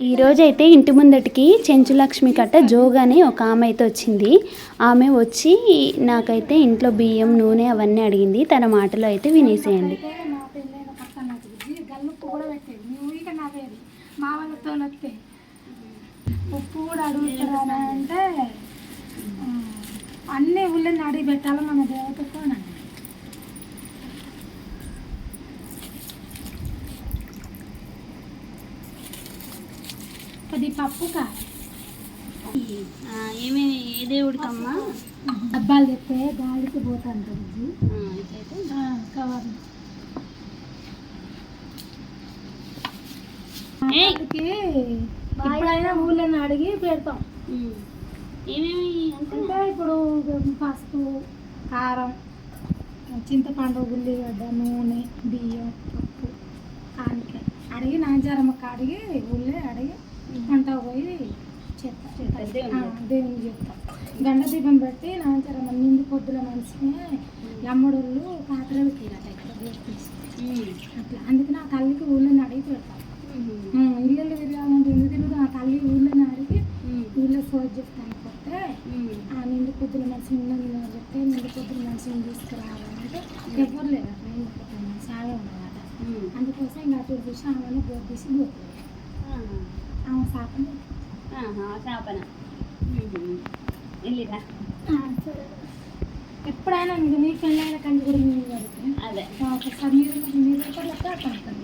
ఈరోజైతే ఇంటి ముందటికి చెంచులక్ష్మి కట్ట జోగ్ అని ఒక ఆమె అయితే వచ్చింది. ఆమె వచ్చి నాకైతే ఇంట్లో బియ్యం నూనె అవన్నీ అడిగింది. తన మాటలో అయితే వినేసేయండి. ఉప్పు కూడా అడుగుతారా అంటే అన్నీ ఊళ్ళని అడిగి పెట్టాలి మన దేవతకు అని. అది పప్పు కాదు. ఏమేమి ఏ దేవుడికమ్మా డబ్బాలు చెప్తే గాలికి పోతాను కవర్ ఎప్పుడైనా ఊళ్ళని అడిగి పెడతాం. ఏమేమి అంటే ఇప్పుడు పసుపు, కారం, చింతపండు, ఉల్లిగడ్డ, నూనె, బియ్యం, పప్పు, కానికాయ అడిగి నాంచారమ్మకి అడిగి ఊళ్ళే అడిగి వంట పోయి చెప్తా దేవునికి చెప్తాం. గండ దీపం పెట్టి నాంచారమ్మ నిండు పొద్దుల మనిషిని లమ్మడోళ్ళు పాత్రలు తీరట ఇక్కడ అట్లా. అందుకే నా తల్లికి ఊళ్ళని అడిగి పెడతాం. ఇళ్ళు తిరగాలంటే ఎందుకు తిరుగుతాం? ఆ తల్లి ఊళ్ళని అడిగి ఊళ్ళో సోజ్ చెప్తాను పోతే ఆ నిండు పొద్దుల మనిషి చెప్తే నిండు పొద్దుల మనిషిని తీసుకురావాలంటే ఎవరు లేదు అట్లా నిండు పొద్దుల మనిషి ఆడే ఉండదట. అందుకోసం ఇంకా అటు చూసి ఆమెను బోర్ తీసి పోతుంది. ఆమె శాపన వెళ్ళిరా. ఎప్పుడైనా నీకు పెళ్ళైన కంటి కూడా మీరు పడుతుంది. అదే ఒకసారి మీరు లెక్క పడుతుంది.